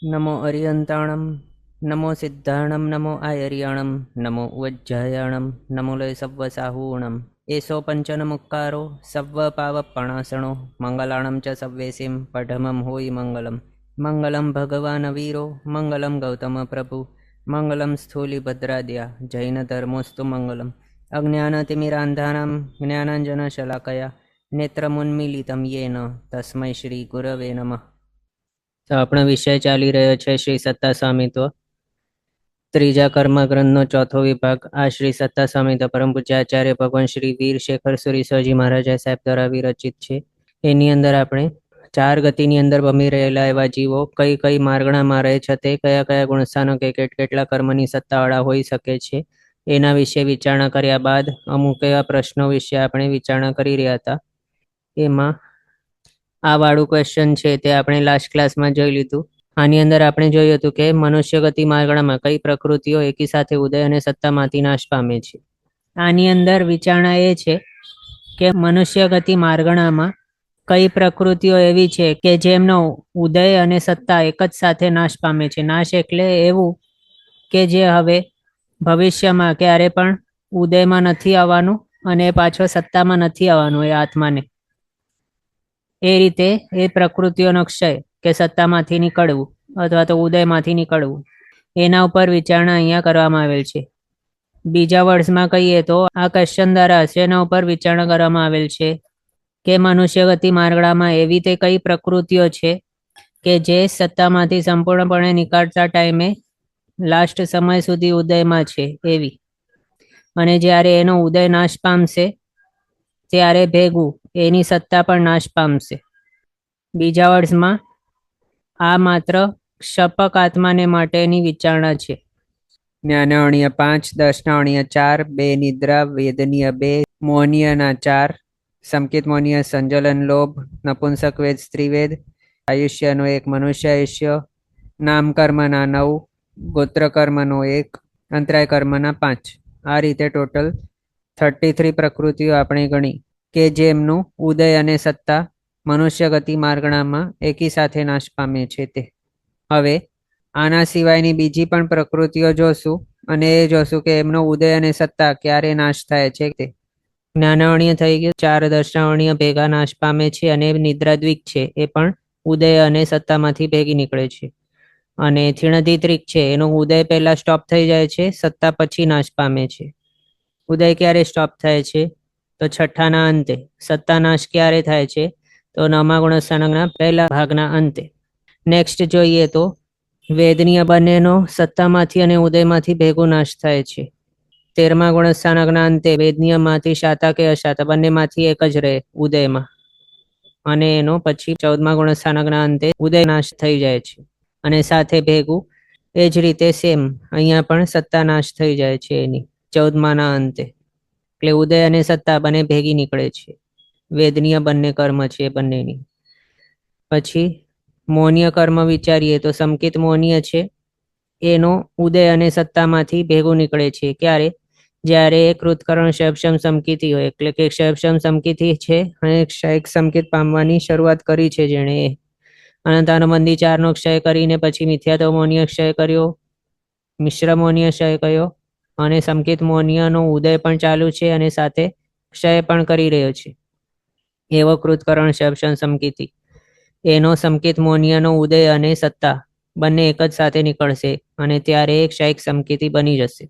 નમો અરિયંતાણમ, નમો સિદ્ધાણમ, નમો આયર્યાણમ, નમો ઉજ્જયાણમ, નમો લય સવ્વ સાહૂણમ. એસો પંચન મુક્કારો સવ્વ પાવપણાસણો મંગલાણમ ચ સવ્વેસીમ પઢમમ હોય મંગલમ. મંગલમ ભગવાન વીરો મંગલમ ગૌતમ પ્રભુ મંગલમ સ્થૂલિભદ્રાદ્યા જૈન ધર્મોસ્તુ મંગલમ. અજ્ઞાનતિમિરાંધાનાં જ્ઞાનાંજનશલાકયા નેત્રમુન્મીલિતમ યેન તસ્મૈ શ્રી ગુરવે નમઃ. તો આપણો વિષય ચાલી રહ્યો છે શ્રી સત્તા સ્વામિત્વ, ત્રીજા કર્મગ્રંથનો ચોથો વિભાગ. આ શ્રી સત્તા સ્વામિત્વ પરમ પૂજ્ય આચાર્ય ભગવાન શ્રી વીર શેખર સુરી સ્વાજી મહારાજ સાહેબ દ્વારા વિરચિત છે. એની અંદર આપણે 4 ગતિની અંદર ભમી રહેલા એવા જીવો કઈ કઈ માર્ગણામાં રહે છે, તે કયા કયા ગુણસ્થાનો કે કેટલા કર્મની સત્તાવાળા હોઈ શકે છે, એના વિશે વિચારણા કર્યા બાદ અમુક એવા પ્રશ્નો વિશે આપણે વિચારણા કરી રહ્યા હતા. એમાં આ વાળું ક્વેશ્ચન છે તે આપણે લાસ્ટ ક્લાસમાં જોઈ લીધું. આની અંદર આપણે જોયું હતું કે મનુષ્ય ગતિ માર્ગણામાં કઈ પ્રકૃતિઓ એકી સાથે ઉદય અને સત્તામાંથી નાશ પામે છે. આની અંદર વિચારણા એ છે કે મનુષ્ય ગતિ માર્ગણામાં કઈ પ્રકૃતિઓ એવી છે કે જેમનો ઉદય અને સત્તા એક જ સાથે નાશ પામે છે. નાશ એટલે એવું કે જે હવે ભવિષ્યમાં ક્યારે પણ ઉદયમાં નથી આવવાનું અને પાછો સત્તામાં નથી આવવાનું એ આત્માને. એ રીતે એ પ્રકૃતિઓનો ક્ષય કે સત્તામાંથી નીકળવું અથવા તો ઉદયમાંથી નીકળવું, એના ઉપર વિચારણા અહીંયા કરવામાં આવેલ છે. બીજા વર્ષમાં કહીએ તો આ ક્વેશ્ચન દ્વારા એના ઉપર વિચારણા કરવામાં આવેલ છે કે મનુષ્ય ગતિ માર્ગણામાં એવી તે કઈ પ્રકૃતિઓ છે કે જે સત્તામાંથી સંપૂર્ણપણે નીકળતા ટાઈમે લાસ્ટ સમય સુધી ઉદયમાં છે એવી, અને જ્યારે એનો ઉદય નાશ પામશે ત્યારે ભેગું એની સત્તા પણ નાશ પામશે. બીજા વર્ષમાં આ માત્ર ક્ષપક આત્માને માટેની વિચારણા છે. જ્ઞાનણીય 5, દર્શનાણીય 4, 2 નિદ્રા, વેદનીય 2, મોહનીયના 4, સંકેત મોહનીય સંજલન લોભ, નપુંસક વેદ સ્ત્રીવેદ, આયુષ્યનો 1, મનુષ્ય આયુષ્ય, નામકર્મના 9, ગોત્રકર્મનો 1, અંતરાય કર્મના 5. આ રીતે ટોટલ 33 પ્રકૃતિઓ આપણે ગણી કે જેમનું ઉદય અને સત્તા મનુષ્ય ગતિ માર્ગણામાં એકી સાથે નાશ પામે છે. તે હવે આના સિવાયની બીજી પણ પ્રકૃતિઓ જોશું અને એ જોશું કે એમનો ઉદય અને સત્તા ક્યારે નાશ થાય છે. તે જ્ઞાનાવણીય થઈ ગયું, 4 દર્શનાવણીય ભેગા નાશ પામે છે અને નિદ્રાદ્વિક છે એ પણ ઉદય અને સત્તામાંથી ભેગી નીકળે છે. અને થીણધિત્રિક છે એનો ઉદય પહેલા સ્ટોપ થઈ જાય છે, સત્તા પછી નાશ પામે છે. ઉદય ક્યારે સ્ટોપ થાય છે તો છઠ્ઠાના અંતે. સત્તા નાશ ક્યારે થાય છે તો 9મા ગુણસ્થાનકના પહેલા ભાગના અંતે. નેક્સ્ટ જોઈએ તો વેદનીય બંનેનો સત્તામાંથી અને ઉદયમાંથી ભેગો નાશ થાય છે. 13મા ગુણસ્થાનકના અંતે વેદનીયમાંથી શાતા કે અશાતા બંનેમાંથી એક જ રહે ઉદયમાં, અને એનો પછી 14મા ગુણસ્થાનકના અંતે ઉદય નાશ થઈ જાય છે અને સાથે ભેગું એ જ રીતે સેમ અહીંયા પણ સત્તા નાશ થઈ જાય છે એની 14માના અંતે. એટલે ઉદય અને સત્તા બંને ભેગી નીકળે છે. વેદનીય બંને કર્મ છે બંનેની. પછી મોહનીય કર્મ વિચારીએ તો સંકેત મોહનીય છે એનો ઉદય અને સત્તામાંથી ભેગું નીકળે છે. ક્યારે? જ્યારે એ કૃતકર્ણ ક્ષયક્ષમ સમકીતી હોય, એટલે કે ક્ષયક્ષમ સમકીતી છે અને ક્ષયક સમકિત પામવાની શરૂઆત કરી છે જેણે અનંતાનુબંધી 4નો ક્ષય કરીને પછી મિથ્યાત્વ મોહનીય ક્ષય કર્યો, મિશ્ર મોહનીય ક્ષય કર્યો અને સંકેત મોહનીયનો ઉદય પણ ચાલુ છે અને સાથે ક્ષય પણ કરી રહ્યો છે. એવો કૃતકર્ણ ક્ષયક્ષમ સમકીતી એનો સંકેત મોહનીયનો ઉદય અને સત્તા બંને એક જ સાથે નીકળશે અને ત્યારે એક ક્ષયક સમકીતી બની જશે.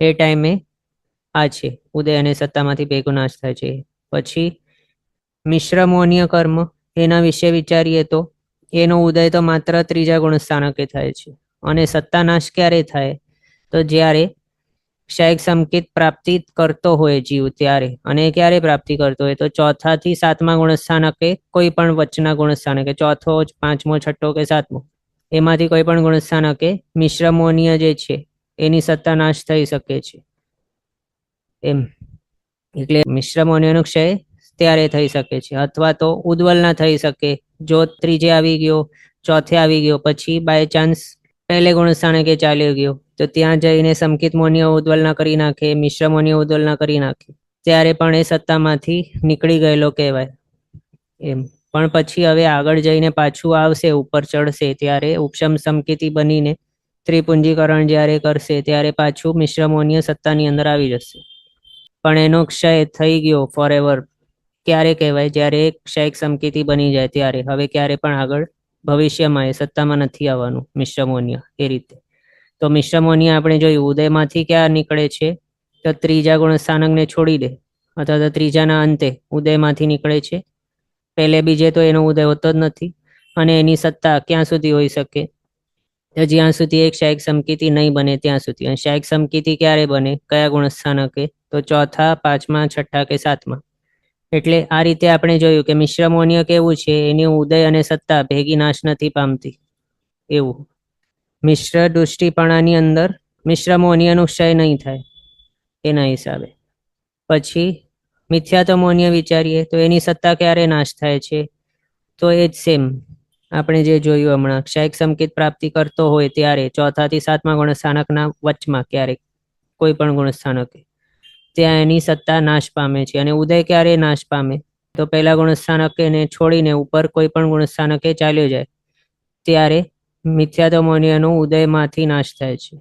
એ ટાઈમે આ છે ઉદય અને સત્તામાંથી ભેગો નાશ થાય છે. પછી મિશ્ર મોહનીય કર્મ, એના વિશે વિચારીએ તો એનો ઉદય તો માત્ર 3જા ગુણસ્થાનકે થાય છે અને સત્તા નાશ ક્યારે થાય તો જ્યારે ક્ષયક સંકેત પ્રાપ્તિ કરતો હોય જીવ ત્યારે. અને ક્યારે પ્રાપ્તિ કરતો હોય તો 4થા થી 7મા ગુણસ્થાનકે, કોઈ પણ વચના ગુણસ્થાનકે, 4થો, 5મો, 6થો કે 7મો, એમાંથી કોઈ પણ ગુણસ્થાનકે મિશ્ર મોહનીય જે છે એની સત્તા નાશ થઈ શકે છે એમ. એટલે મિશ્ર મોહનીયનો ક્ષય ત્યારે થઈ શકે છે, અથવા તો ઉદ્વલના થઈ શકે. જો 3જે આવી ગયો, 4થે આવી ગયો, પછી બાય ચાન્સ પહેલે ગુણસ્થાનકે ચાલ્યો ગયો તો ત્યાં જઈને સંકેત મોહનીય ઉદ્વલના કરી નાખે, મિશ્ર મોહનીય ઉદ્વલના કરી નાખે, ત્યારે પણ એ સત્તામાંથી નીકળી ગયેલો કહેવાય એમ. પણ પછી હવે આગળ જઈને પાછું આવશે, ઉપર ચડશે ત્યારે ઉપશમ સમકીતિ બનીને ત્રિપુંજીકરણ જ્યારે કરશે ત્યારે પાછું મિશ્રમોનીય સત્તાની અંદર આવી જશે. પણ એનો ક્ષય થઈ ગયો ફોર એવર ક્યારે કહેવાય? જ્યારે ક્ષયક સમકીતિ બની જાય ત્યારે. હવે ક્યારે પણ આગળ ભવિષ્યમાં એ સત્તામાં નથી આવવાનું મિશ્રમોનીય. એ રીતે તો મિશ્રમોનીય આપણે જોયું ઉદયમાંથી ક્યાં નીકળે છે? તો ત્રીજા ગુણસ્થાનકને છોડી દે અથવા તો ત્રીજાના અંતે ઉદયમાંથી નીકળે છે. પહેલે બીજે તો એનો ઉદય હોતો જ નથી. અને એની સત્તા ક્યાં સુધી હોઈ શકે? તો જ્યાં સુધી એક ક્ષયક સમકીતિ નહીં બને ત્યાં સુધી. અને ક્ષયક સમકીતિ ક્યારે બને? કયા ગુણસ્થાનકે? તો ચોથા, પાંચમા, છઠ્ઠા કે સાતમા. એટલે આ રીતે આપણે જોયું કે મિશ્રમોનીય કેવું છે? એની ઉદય અને સત્તા ભેગી નાશ નથી પામતી એવું. મિશ્ર દૃષ્ટિપણાની અંદર મિશ્રમોનીયનું ક્ષય નહીં થાય એના હિસાબે. પછી મિથ્યાત્વમોનીય વિચારીએ તો એની સત્તા ક્યારે નાશ થાય છે? તો એ જ સેમ આપણે જે જોયું હમણાં, ક્ષયક સંકેત પ્રાપ્તિ કરતો હોય ત્યારે ચોથાથી સાતમા ગુણસ્થાનકના વચમાં ક્યારેક કોઈ પણ ગુણસ્થાનકે ત્યાં એની સત્તા નાશ પામે છે. અને ઉદય ક્યારે નાશ પામે? તો પહેલા ગુણસ્થાનકને છોડીને ઉપર કોઈ પણ ગુણસ્થાનકે ચાલ્યો જાય ત્યારે મિથ્યાત્વમોનીયનો ઉદયમાંથી નાશ થાય છે.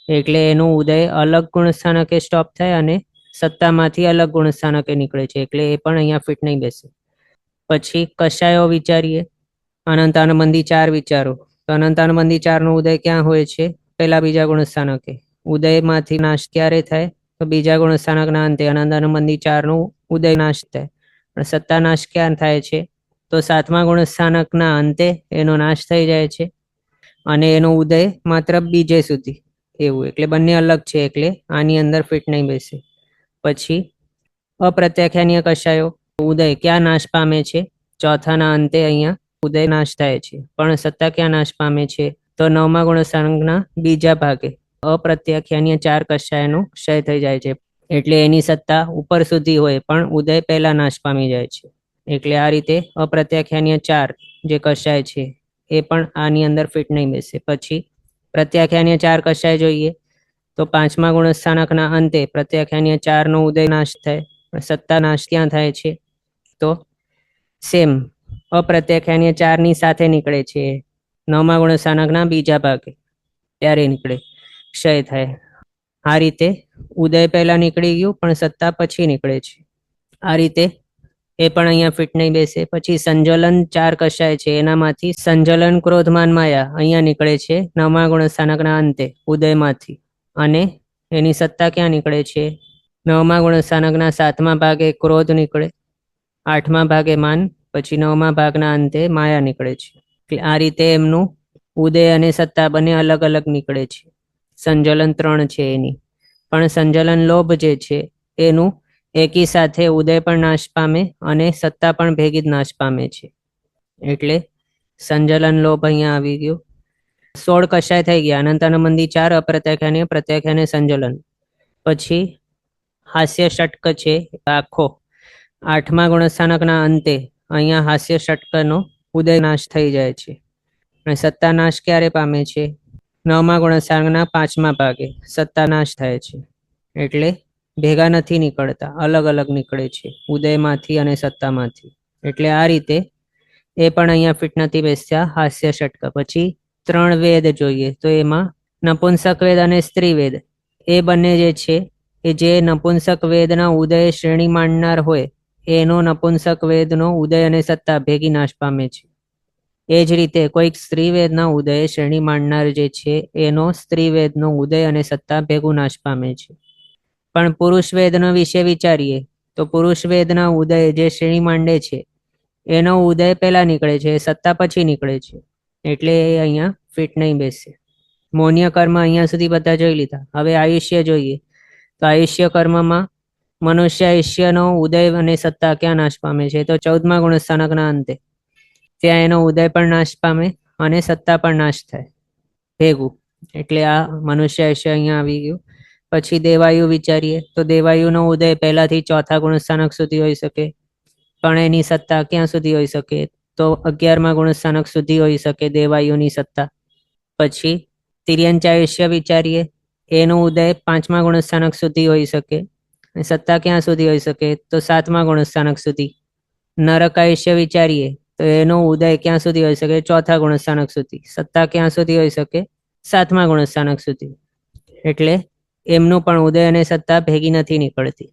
એટલે એનું ઉદય અલગ ગુણસ્થાનકે સ્ટોપ થાય અને સત્તામાંથી અલગ ગુણસ્થાનકે નીકળે છે. એટલે એ પણ અહીંયા ફિટ નહીં બેસે. પછી કશાયો વિચારીએ, અનંતાનુબંધી ચાર વિચારો. તો અનંતાનુબંધી ચારનો ઉદય ક્યાં હોય છે? પહેલા બીજા ગુણસ્થાનકે. ઉદયમાંથી નાશ ક્યારે થાય? તો બીજા ગુણસ્થાનકના અંતે અનંતાનુબંધી ચારનું ઉદય નાશ થાય. પણ સત્તા નાશ ક્યાં થાય છે? તો સાતમા ગુણસ્થાનકના અંતે એનો નાશ થઈ જાય છે અને એનો ઉદય માત્ર બીજે સુધી એવું. એટલે બંને અલગ છે એટલે આની અંદર ફિટ નહીં બેસે. પછી અપ્રત્યાખ્યાનીય કશાયો ઉદય ક્યાં નાશ પામે છે? ચોથાના અંતે અહીંયા ઉદય નાશ થાય છે. પણ સત્તા ક્યાં નાશ પામે છે? તો નવમા ગુણસ્થાનકના બીજા ભાગે અપ્રત્યાખ્યાનીય ચાર કશાયનો ક્ષય થઈ જાય છે. એટલે એની સત્તા ઉપર સુધી હોય પણ ઉદય પહેલા નાશ પામી જાય છે. એટલે આ રીતે અપ્રત્યાખ્યાનીય ચાર જે કશાય છે એ પણ આની અંદર ફિટ નહીં બેસે. પછી પ્રત્યાખ્યાનીય ચાર કશાય જોઈએ તો પાંચમા ગુણસ્થાનકના અંતે પ્રત્યાખ્યાનીય ચારનો ઉદય નાશ થાય. સત્તા નાશ ક્યાં થાય છે? તો સેમ અપ્રત્યાખ્યાનીય ચારની સાથે નીકળે છે. નવમા ગુણસ્થાનકના બીજા ભાગે ત્યારે નીકળે, ક્ષય થાય. આ રીતે ઉદય પહેલા નીકળી ગયું પણ સત્તા પછી નીકળે છે. આ રીતે એ પણ અહીંયા ફિટ નહીં બેસે. પછી સંજલન ચાર કશાય છે એનામાંથી સંજલન ક્રોધમાન માયા અહીંયા નીકળે છે નવમા ગુણસ્થાનકના અંતે ઉદયમાંથી. અને એની સત્તા ક્યાં નીકળે છે? નવમા ગુણસ્થાનકના સાતમા ભાગે ક્રોધ નીકળે, આઠમા ભાગે માન, પછી નવમા ભાગના અંતે માયા નીકળે છે. એટલે આ રીતે એમનું ઉદય અને સત્તા બંને અલગ અલગ નીકળે છે. સંજલન 3 છે એની. પણ સંજલન લોભ જે છે એનું એકી સાથે ઉદય પણ નાશ પામે અને સત્તા પણ ભેગી જ નાશ પામે છે. એટલે સંજલન લોભ અહીંયા આવી ગયું. 16 કશાય થઈ ગયા. અનંતાનુબંધી ચાર, અપ્રત્યાખ્યાનીય, પ્રત્યાખ્યાનીય, સંજલન. પછી હાસ્ય ષટક છે આખો આઠમા ગુણસ્થાનકના અંતે અહીંયા હાસ્ય ષટકનો ઉદય નાશ થઈ જાય છે. અને સત્તા નાશ ક્યારે પામે છે? નવમા ગુણસ્થાનકના પાંચમા ભાગે સત્તા નાશ થાય છે. એટલે ભેગા નથી નીકળતા, અલગ અલગ નીકળે છે ઉદયમાંથી અને સત્તામાંથી. એટલે આ રીતે એ પણ અહીંયા ફિટ નથી બેસ્યા હાસ્ય ષટક. પછી 3 વેદ જોઈએ તો એમાં નપુંસક વેદ અને સ્ત્રી વેદ એ બંને જે છે એ જે નપુંસક વેદના ઉદય શ્રેણી માંડનાર હોય એનો નપુંસક વેદનો ઉદય અને સત્તા ભેગી નાશ પામે છે. એ જ રીતે કોઈક સ્ત્રી વેદના ઉદય શ્રેણી માંડનાર જે છે એનો સ્ત્રી વેદનો ઉદય અને સત્તા ભેગું નાશ પામે છે. પણ પુરુષ વેદનો વિશે વિચારીએ તો પુરુષ વેદના ઉદય જે શ્રેણી માંડે છે એનો ઉદય પહેલા નીકળે છે, સત્તા પછી નીકળે છે. એટલે એ અહીંયા ફિટ નહીં બેસે. મૌન્ય કર્મ અહીંયા સુધી બધા જોઈ લીધા. હવે આયુષ્ય જોઈએ તો આયુષ્ય કર્મમાં મનુષ્ય આયુષ્યનો ઉદય અને સત્તા ક્યાં નાશ પામે છે? તો 14મા ગુણસ્થાનકના અંતે. ત્યાં એનો ઉદય પણ નાશ પામે અને સત્તા પણ નાશ થાય ભેગું. એટલે આ મનુષ્ય આયુષ્ય અહીંયા આવી ગયું. પછી દેવાયુ વિચારીએ તો દેવાયુનો ઉદય પહેલાથી ચોથા ગુણસ્થાનક સુધી હોઈ શકે પણ એની સત્તા ક્યાં સુધી હોઈ શકે? તો 11મા ગુણસ્થાનક સુધી હોઈ શકે દેવાયુની સત્તા. પછી તિર્યંચાયુષ્ય વિચારીએ, એનો ઉદય 5મા ગુણસ્થાનક સુધી હોઈ શકે. સત્તા ક્યાં સુધી હોઈ શકે? તો 7મા ગુણસ્થાનક સુધી. નરક આયુષ્ય વિચારીએ તો એનો ઉદય ક્યાં સુધી હોઈ શકે? ચોથા ગુણસ્થાનક સુધી. સત્તા ક્યાં સુધી હોઈ શકે? સાતમા ગુણસ્થાનક સુધી. એટલે એમનું પણ ઉદય અને સત્તા ભેગી નથી નીકળતી.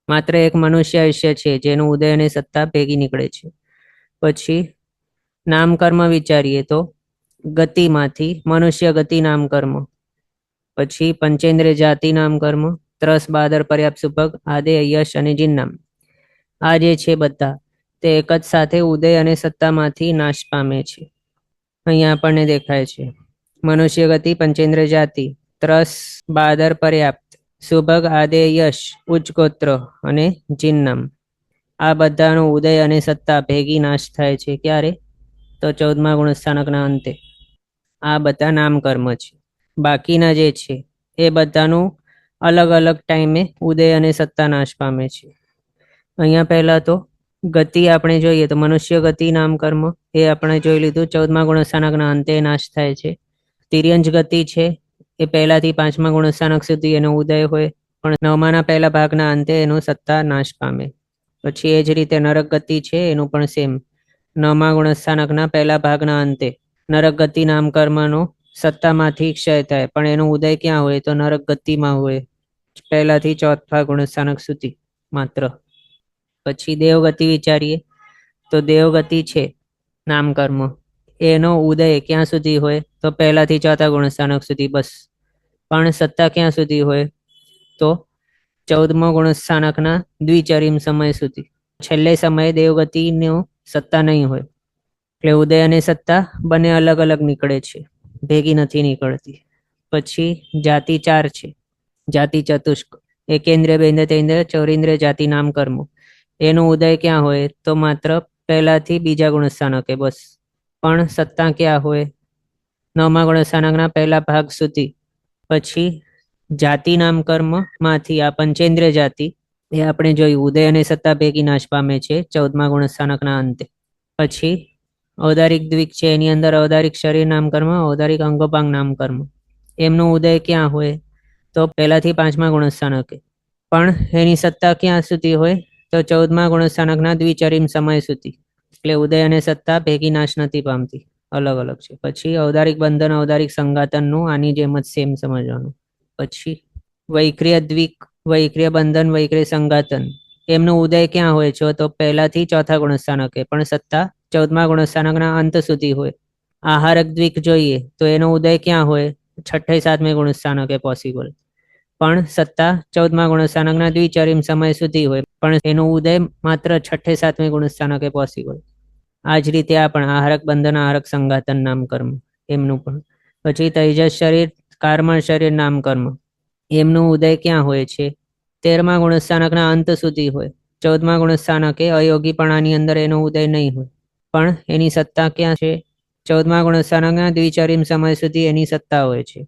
માત્ર એક મનુષ્ય આયુષ્ય છે જેનું ઉદય અને સત્તા ભેગી નીકળે છે. પછી નામકર્મ વિચારીએ તો ગતિમાંથી મનુષ્ય ગતિ નામકર્મ, પછી પંચેન્દ્રિય જાતિ નામકર્મ, ત્રસ બાદર પર્યાપ્ત સુભગ આદે યશ અને જિન્નામ, આ જે છે બધા તે એક જ સાથે ઉદય અને સત્તામાંથી નાશ પામે છે. અહીંયા આપણને દેખાય છે મનુષ્ય ગતિ, પંચેન્દ્રિય જાતિ, ત્રસ બાદર પર્યાપ્ત, સુભગ આદે યશ, ઉચ્ચ ગોત્ર અને જિન્નામ, આ બધાનો ઉદય અને સત્તા ભેગી નાશ થાય છે. ક્યારે? તો 14મા ગુણસ્થાનકના અંતે. આ બધા નામકર્મ છે. બાકીના જે છે એ બધાનું અલગ અલગ ટાઈમે ઉદય અને સત્તા નાશ પામે છે. અહીંયા પહેલા તો ગતિ આપણે જોઈએ તો મનુષ્ય ગતિ નામકર્મ એ આપણે જોઈ લીધું, 14મા ગુણસ્થાનકના અંતે નાશ થાય છે. તિર્યંજ ગતિ છે એ પહેલાથી 5મા ગુણસ્થાનક સુધી એનો ઉદય હોય, પણ 9માના પહેલા ભાગના અંતે એનો સત્તા નાશ પામે. પછી એ જ રીતે નરક ગતિ છે, એનું પણ સેમ 9મા ગુણસ્થાનકના પહેલા ભાગના અંતે નરક ગતિ નામકર્મનો સત્તામાંથી ક્ષય થાય, પણ એનો ઉદય ક્યાં હોય? તો નરક ગતિમાં હોય, પહેલાથી ચોથા ગુણસ્થાનક સુધી માત્ર. પછી દેવગતિ વિચારીએ તો દેવગતિ છે નામકર્મ, એનો ઉદય ક્યાં સુધી હોય? તો પહેલાથી ચોથા ગુણસ્થાનક સુધી બસ. પણ સત્તા ક્યાં સુધી હોય? તો 14મા ગુણસ્થાનકના દ્વિચરીમ સમય સુધી. છેલ્લે સમયે દેવગતિનો સત્તા નહીં હોય, એટલે ઉદય અને સત્તા બંને અલગ અલગ નીકળે છે, ભેગી નથી નીકળતી. પછી જાતિ 4 છે, જાતિ ચતુષ્ક, એકેન્દ્રિય, બેન્દ્રિય, ચૌરેન્દ્રિય જાતિ નામકર્મો, એનો ઉદય ક્યાં હોય? તો માત્ર પહેલાથી બીજા ગુણસ્થાનકે બસ. પણ સત્તા ક્યાં હોય? 9મા ગુણસ્થાનકના પહેલા ભાગ સુધી. પછી જાતિ નામકર્મ માંથી આ પંચેન્દ્રિય જાતિ એ આપણે જોયું ઉદય અને સત્તા ભેગી નાશ પામે છે 14મા ગુણસ્થાનકના અંતે. પછી ઔદારિક દ્વિક છે, એની અંદર ઔદારિક શરીર નામકર્મ, ઔદારિક અંગોપાંગ નામકર્મ, એમનો ઉદય ક્યાં હોય? તો પહેલાથી 5મા ગુણસ્થાનકે, પણ એની સત્તા ક્યાં સુધી હોય? તો 14મા ગુણસ્થાનકના દ્વિચરીમ સમય સુધી. એટલે ઉદય અને સત્તા ભેગી નાશ નથી પામતી, અલગ અલગ છે. પછી ઔદારિક બંધન, ઔદારિક સંગાતનનું આની જેમ જ સેમ સમજવાનું. પછી વૈક્રિય દ્વિક, વૈક્રિય બંધન, વૈક્રિય સંગાતન, એમનો ઉદય ક્યાં હોય છે? તો પહેલાથી ચોથા ગુણસ્થાનકે, પણ સત્તા 14મા ગુણસ્થાનકના અંત સુધી હોય. આહારક દ્વિક જોઈએ તો એનો ઉદય ક્યાં હોય? 6ઠે 7મે ગુણસ્થાનકે પોસિબલ, પણ સત્તા 14મા ગુણસ્થાનકના દ્વિચરીમ સમય સુધી હોય, પણ એનો ઉદય માત્ર 6ઠે 7મે ગુણસ્થાનકે પોસિબલ. આ જ રીતે આ પણ આહારક બંધન, આહારક સંગાતન નામકર્મ એમનું પણ. પછી તૈજસ શરીર, કાર્મણ શરીર નામકર્મ, એમનું ઉદય ક્યાં હોય છે? 13મા ગુણસ્થાનકના અંત સુધી હોય. 14મા ગુણસ્થાનકે અયોગીપણાની અંદર એનો ઉદય નહીં હોય, પણ એની સત્તા ક્યાં છે? 14મા ગુણસ્થાનકના દ્વિચરીમ સમય સુધી એની સત્તા હોય છે.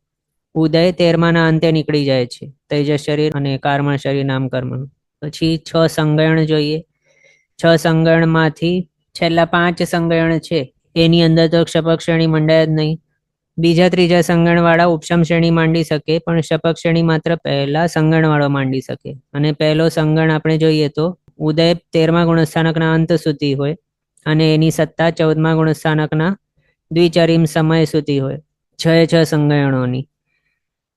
ઉદય 13માના અંતે નીકળી જાય છે, તૈજસ શરીર અને કાર્મણ શરીર નામકર્મનું. પછી 6 સંગયણ જોઈએ. 6 સંગયણમાંથી છેલ્લા 5 સંગયણ છે એની અંદર તો ક્ષપક શ્રેણી મંડાય જ નહીં. બીજા ત્રીજા સંગણ વાળા ઉપશમ શ્રેણી માંડી શકે, પણ શપક શ્રેણી માત્ર પહેલા સંગણ વાળો માંડી શકે. અને પહેલો સંગણ આપણે જોઈએ તો ઉદય 13મા ગુણસ્થાનકના અંત સુધી હોય, અને એની સત્તા 14મા ગુણસ્થાનકના દ્વિચરીમ સમય સુધી હોય, 6 સંગયણોની.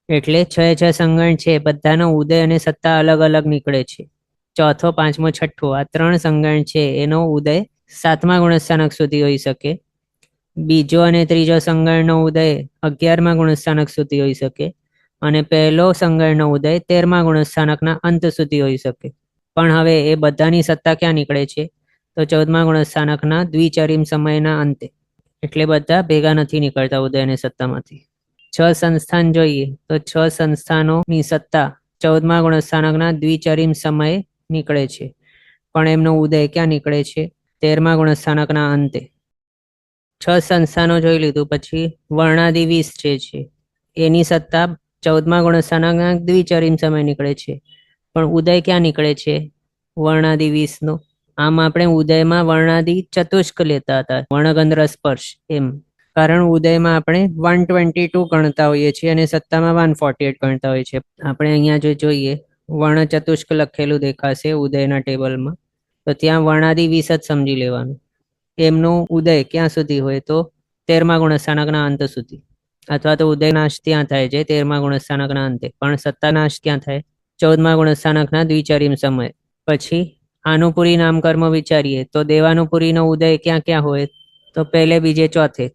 એટલે 6 સંગણ છે બધાનો ઉદય અને સત્તા અલગ અલગ નીકળે છે. ચોથો, પાંચમો, છઠ્ઠો આ 3 સંગણ છે એનો ઉદય 7મા ગુણસ્થાનક સુધી હોઈ શકે. બીજો અને ત્રીજો સંગણનો ઉદય 11મા ગુણસ્થાનક સુધી હોઈ શકે, અને પહેલો સંગણનો ઉદય 13મા ગુણસ્થાનકના અંત સુધી હોઈ શકે. પણ હવે એ બધાની સત્તા ક્યાં નીકળે છે? તો 14મા ગુણસ્થાનકના દ્વિચરીમ સમયના અંતે. એટલે બધા ભેગા નથી નીકળતા ઉદય અને સત્તામાંથી. 6 સંસ્થાન જોઈએ તો 6 સંસ્થાનોની સત્તા 14મા ગુણસ્થાનકના દ્વિચરીમ સમયે નીકળે છે, પણ એમનો ઉદય ક્યાં નીકળે છે? 13મા ગુણસ્થાનકના અંતે. 6 સંસ્થાનો જોઈ લીધું. પછી વર્ણાદિ 20 છે, એની સત્તા 14મા ગુણસ્થાનકના દ્વિચરીમ સમય નીકળે છે, પણ ઉદય ક્યાં નીકળે છે? વર્ણાદિ 20નો. આમ આપણે ઉદયમાં વર્ણાદિ ચતુષ્ક લેતા હતા, વર્ણગંધ સ્પર્શ એમ, કારણ ઉદયમાં આપણે 122 ગણતા હોઈએ છીએ અને સત્તામાં 148 ગણતા હોઈએ છીએ. આપણે અહીંયા જો જોઈએ વર્ણ ચતુષ્ક લખેલું દેખાશે ઉદયના ટેબલમાં, તો ત્યાં વર્ણાદિ 20 જ સમજી લેવાનું. એમનું ઉદય ક્યાં સુધી હોય? તો 13મા ગુણસ્થાનકના અંત સુધી, અથવા તો ઉદય નાશ ત્યાં થાય છે 13મા ગુણસ્થાનકના અંતે, પણ સત્તા નાશ ક્યાં થાય? 14મા ગુણસ્થાનકના દ્વિચરીમ સમય. પછી આનુપુરી નામકર્મ વિચારીએ તો દેવાનુપુરીનો ઉદય ક્યાં ક્યાં હોય? તો પહેલે, બીજે, ચોથે.